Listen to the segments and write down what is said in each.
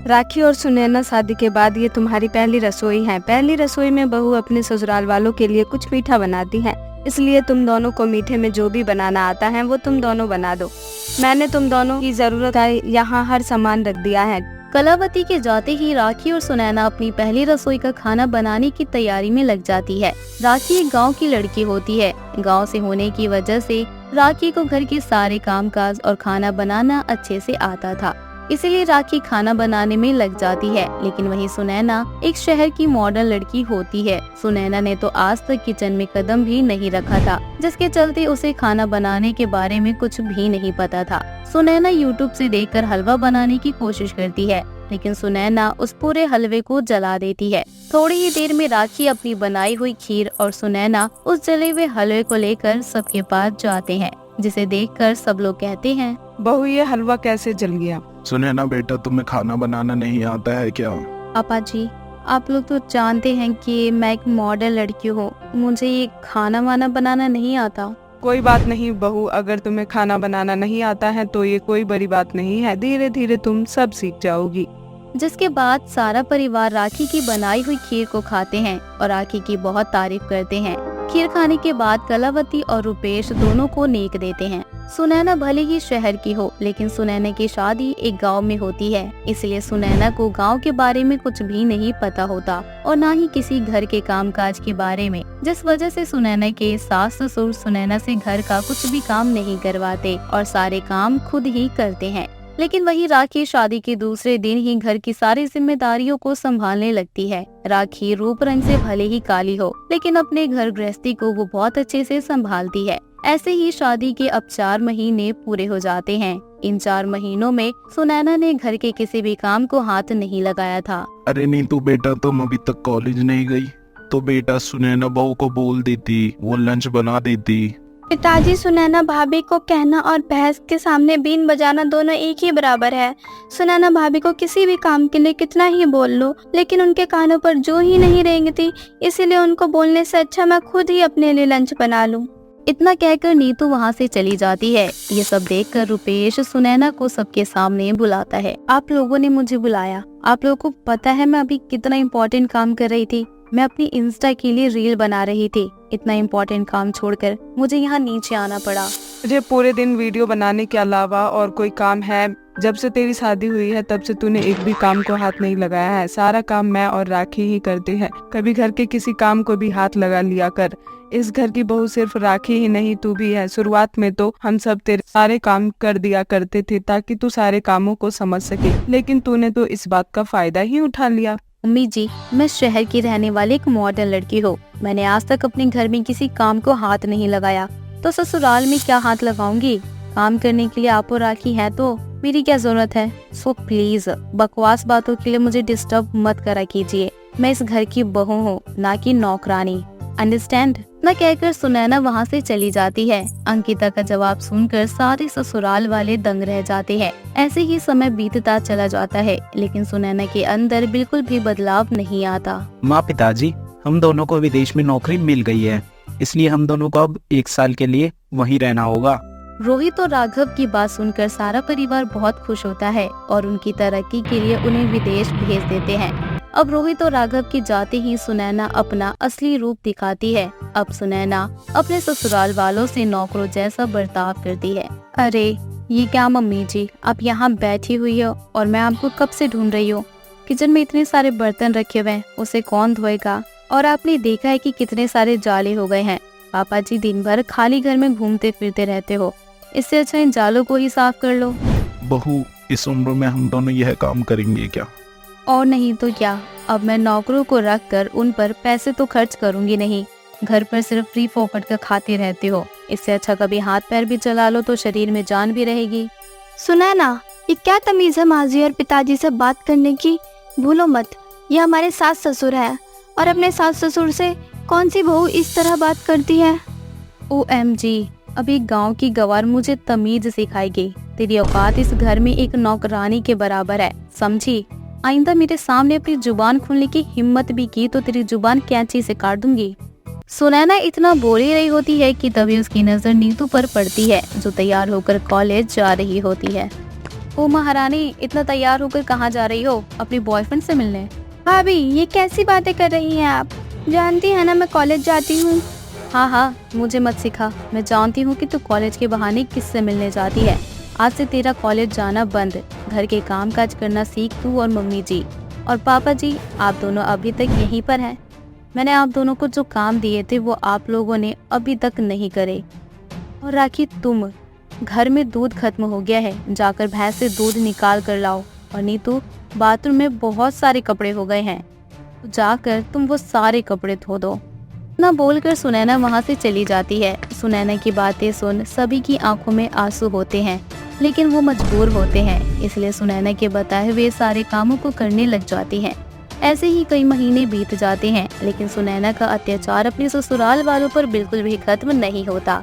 राखी और सुनैना शादी के बाद ये तुम्हारी पहली रसोई है। पहली रसोई में बहू अपने ससुराल वालों के लिए कुछ मीठा बनाती है, इसलिए तुम दोनों को मीठे में जो भी बनाना आता है वो तुम दोनों बना दो। मैंने तुम दोनों की जरूरत है यहाँ हर सामान रख दिया है। कलावती के जाते ही राखी और सुनैना अपनी पहली रसोई का खाना बनाने की तैयारी में लग जाती है। राखी एक गांव की लड़की होती है। गांव से होने की वजह से राखी को घर के सारे कामकाज और खाना बनाना अच्छे से आता था, इसीलिए राखी खाना बनाने में लग जाती है। लेकिन वही सुनैना एक शहर की मॉडर्न लड़की होती है। सुनैना ने तो आज तक किचन में कदम भी नहीं रखा था, जिसके चलते उसे खाना बनाने के बारे में कुछ भी नहीं पता था। सुनैना यूट्यूब से देखकर हलवा बनाने की कोशिश करती है, लेकिन सुनैना उस पूरे हलवे को जला देती है। थोड़ी ही देर में राखी अपनी बनाई हुई खीर और सुनैना उस जले हुए हलवे को लेकर सबके पास जाते हैं, जिसे देखकर सब लोग कहते हैं, बहू ये हलवा कैसे जल गया? सुनैना बेटा, तुम्हें खाना बनाना नहीं आता है क्या? पापा जी, आप लोग तो जानते हैं कि मैं एक मॉडर्न लड़की हूँ, मुझे ये खाना वाना बनाना नहीं आता। कोई बात नहीं बहू, अगर तुम्हें खाना बनाना नहीं आता है तो ये कोई बड़ी बात नहीं है, धीरे धीरे तुम सब सीख जाओगी। जिसके बाद सारा परिवार राखी की बनाई हुई खीर को खाते हैं और राखी की बहुत तारीफ करते हैं। खीर खाने के बाद कलावती और रुपेश दोनों को नेक देते हैं। सुनैना भले ही शहर की हो, लेकिन सुनैना की शादी एक गांव में होती है, इसलिए सुनैना को गांव के बारे में कुछ भी नहीं पता होता और न ही किसी घर के कामकाज के बारे में, जिस वजह से सुनैना के सास ससुर सुनैना से घर का कुछ भी काम नहीं करवाते और सारे काम खुद ही करते हैं। लेकिन वही राखी शादी के दूसरे दिन ही घर की सारी जिम्मेदारियों को संभालने लगती है। राखी रूप रंग से भले ही काली हो, लेकिन अपने घर गृहस्थी को वो बहुत अच्छे से संभालती है। ऐसे ही शादी के अब 4 महीने पूरे हो जाते हैं। इन 4 महीनों में सुनैना ने घर के किसी भी काम को हाथ नहीं लगाया था। अरे नीतू बेटा, तुम अभी तक कॉलेज नहीं गई तो बेटा सुनैना बहू को बोल देती, वो लंच बना देती। पिताजी, सुनैना भाभी को कहना और भैंस के सामने बीन बजाना दोनों एक ही बराबर है। सुनैना भाभी को किसी भी काम के लिए कितना ही बोल लो, लेकिन उनके कानों पर जो ही नहीं रेंगती, इसीलिए उनको बोलने से अच्छा मैं खुद ही अपने लिए लंच बना लूं। इतना कहकर नीतू वहाँ से चली जाती है। ये सब देखकर रुपेश सुनैना को सबके सामने बुलाता है। आप लोगों ने मुझे बुलाया। आप लोगों को पता है मैं अभी कितना इम्पोर्टेंट काम कर रही थी। मैं अपनी इंस्टा के लिए रील बना रही थी। इतना इम्पोर्टेंट काम छोड़कर मुझे यहाँ नीचे आना पड़ा। मुझे पूरे दिन वीडियो बनाने के अलावा और कोई काम है? जब से तेरी शादी हुई है तब से तूने एक भी काम को हाथ नहीं लगाया है। सारा काम मैं और राखी ही करते हैं। कभी घर के किसी काम को भी हाथ लगा लिया कर। इस घर की बहू सिर्फ राखी ही नहीं, तू भी है। शुरुआत में तो हम सब तेरे सारे काम कर दिया करते थे ताकि तू सारे कामों को समझ सके, लेकिन तूने तो इस बात का फायदा ही उठा लिया। मम्मी जी, मैं शहर की रहने वाली एक मॉडर्न लड़की हूँ। मैंने आज तक अपने घर में किसी काम को हाथ नहीं लगाया, तो ससुराल में क्या हाथ लगाऊंगी? काम करने के लिए आप और राखी है तो मेरी क्या जरूरत है? सो प्लीज बकवास बातों के लिए मुझे डिस्टर्ब मत करा कीजिए। मैं इस घर की बहू हूँ, ना कि नौकरानी। अंडरस्टैंड? न कहकर सुनैना वहाँ से चली जाती है। अंकिता का जवाब सुनकर सारे ससुराल वाले दंग रह जाते हैं। ऐसे ही समय बीतता चला जाता है, लेकिन सुनैना के अंदर बिल्कुल भी बदलाव नहीं आता। माँ, पिताजी, हम दोनों को विदेश में नौकरी मिल गई है, इसलिए हम दोनों को अब 1 साल के लिए वहीं रहना होगा। रोहित और राघव की बात सुनकर सारा परिवार बहुत खुश होता है और उनकी तरक्की के लिए उन्हें विदेश भेज देते हैं। अब रोहित और राघव की जाते ही सुनैना अपना असली रूप दिखाती है। अब सुनैना अपने ससुराल वालों से नौकरों जैसा बर्ताव करती है। अरे ये क्या मम्मी जी, आप यहाँ बैठी हुई हो और मैं आपको कब से ढूंढ रही हूँ। किचन में इतने सारे बर्तन रखे हुए हैं, उसे कौन धोएगा? और आपने देखा है कि कितने सारे जाले हो गए हैं। पापा जी दिन भर खाली घर में घूमते फिरते रहते हो, इससे अच्छा इन जालों को ही साफ कर लो। बहू, इस उम्र में हम दोनों यह काम करेंगे क्या? और नहीं तो क्या, अब मैं नौकरों को रख कर उन पर पैसे तो खर्च करूंगी नहीं। घर पर सिर्फ फ्री फोकट का खाते रहते हो, इससे अच्छा कभी हाथ पैर भी चला लो तो शरीर में जान भी रहेगी। सुनैना, ये क्या तमीज है माँ जी और पिताजी से बात करने की? भूलो मत, ये हमारे सास ससुर है और अपने सास ससुर से कौन सी बहू इस तरह बात करती है? OMG, अभी गांव की गवार मुझे तमीज सिखाएगी। तेरी औकात इस घर में एक नौकरानी के बराबर है, समझी? आइंदा मेरे सामने अपनी जुबान खोलने की हिम्मत भी की तो तेरी जुबान कैंची से काट दूंगी। सुनैना इतना बोल ही रही होती है कि तभी उसकी नजर नीतू पर पड़ती है, जो तैयार होकर कॉलेज जा रही होती है। ओ महारानी, इतना तैयार होकर कहाँ जा रही हो? अपनी बॉयफ्रेंड से मिलने? भाभी ये कैसी बातें कर रही हैं आप? जानती है ना मैं कॉलेज जाती हूँ। हाँ हाँ, मुझे मत सिखा। मैं जानती हूँ कि तू कॉलेज के बहाने किससे मिलने जाती है। आज से तेरा कॉलेज जाना बंद। घर के काम काज करना सीख तू और मम्मी जी। और पापा जी, आप दोनों अभी तक यहीं पर हैं। मैंने आप दोनों को जो काम दिए थे वो आप लोगों ने अभी तक नहीं करे। और राखी, तुम, घर में दूध खत्म हो गया है, जाकर भैंस से दूध निकाल कर लाओ। और नीतू, बाथरूम में बहुत सारे कपड़े हो गए हैं, तो जाकर तुम वो सारे कपड़े धो दो। ना बोलकर सुनैना वहाँ से चली जाती है। सुनैना की बातें सुन सभी की आंखों में आंसू होते हैं, लेकिन वो मजबूर होते हैं, इसलिए सुनैना के बताए हुए सारे कामों को करने लग जाती है। ऐसे ही कई महीने बीत जाते हैं, लेकिन सुनैना का अत्याचार अपने ससुराल वालों पर बिल्कुल भी खत्म नहीं होता।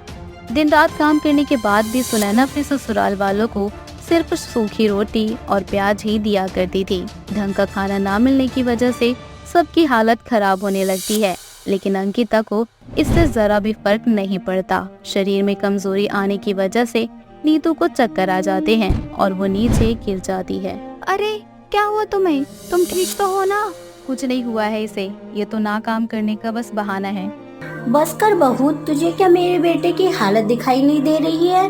दिन रात काम करने के बाद भी सुनैना अपने ससुराल वालों को सिर्फ सूखी रोटी और प्याज ही दिया करती थी। ढंग का खाना ना मिलने की वजह से सबकी हालत खराब होने लगती है, लेकिन अंकिता को इससे जरा भी फर्क नहीं पड़ता। शरीर में कमजोरी आने की वजह से नीतू को चक्कर आ जाते हैं और वो नीचे गिर जाती है। अरे क्या हुआ तुम्हें? तुम ठीक तो हो ना? कुछ नहीं हुआ है इसे, ये तो ना काम करने का बस बहाना है। बस कर बहू, तुझे क्या मेरे बेटे की हालत दिखाई नहीं दे रही है?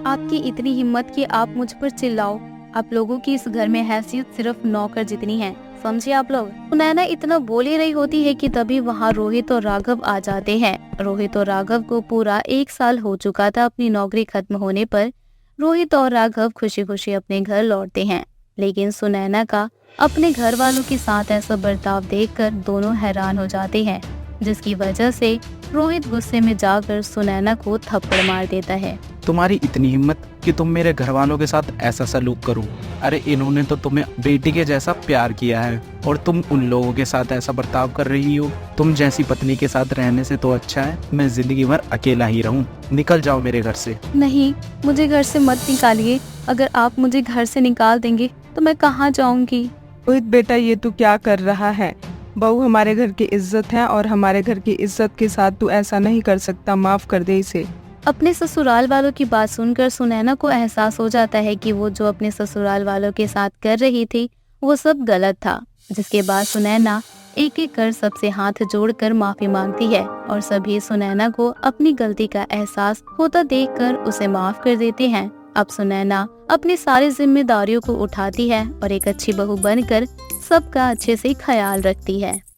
आपकी इतनी हिम्मत कि आप मुझ पर चिल्लाओ। आप लोगों की इस घर में हैसियत सिर्फ नौकर जितनी है, समझे आप लोग? सुनैना इतना बोल ही रही होती है कि तभी वहाँ रोहित और राघव आ जाते हैं। रोहित और राघव को पूरा 1 साल हो चुका था अपनी नौकरी खत्म होने पर। रोहित और राघव खुशी खुशी अपने घर लौटते हैं, लेकिन सुनैना का अपने घर वालों के साथ ऐसा बर्ताव देखकर दोनों हैरान हो जाते हैं, जिसकी वजह से रोहित गुस्से में जाकर सुनैना को थप्पड़ मार देता है। तुम्हारी इतनी हिम्मत कि तुम मेरे घर वालों के साथ ऐसा सलूक करो? अरे इन्होंने तो तुम्हें बेटी के जैसा प्यार किया है और तुम उन लोगों के साथ ऐसा बर्ताव कर रही हो। तुम जैसी पत्नी के साथ रहने से तो अच्छा है मैं जिंदगी भर अकेला ही रहूं। निकल जाओ मेरे घर से। नहीं, मुझे घर से मत निकालिए। अगर आप मुझे घर से निकाल देंगे तो मैं कहाँ जाऊंगी? रोहित बेटा, ये तू क्या कर रहा है? बहू हमारे घर की इज्जत है और हमारे घर की इज्जत के साथ तू ऐसा नहीं कर सकता। माफ कर दे इसे। अपने ससुराल वालों की बात सुनकर सुनैना को एहसास हो जाता है कि वो जो अपने ससुराल वालों के साथ कर रही थी वो सब गलत था। जिसके बाद सुनैना एक एक कर सबसे हाथ जोड़कर माफी मांगती है और सभी सुनैना को अपनी गलती का एहसास होता देखकर उसे माफ कर देते हैं। अब सुनैना अपनी सारी जिम्मेदारियों को उठाती है और एक अच्छी बहू बनकर सबका अच्छे से ख्याल रखती है।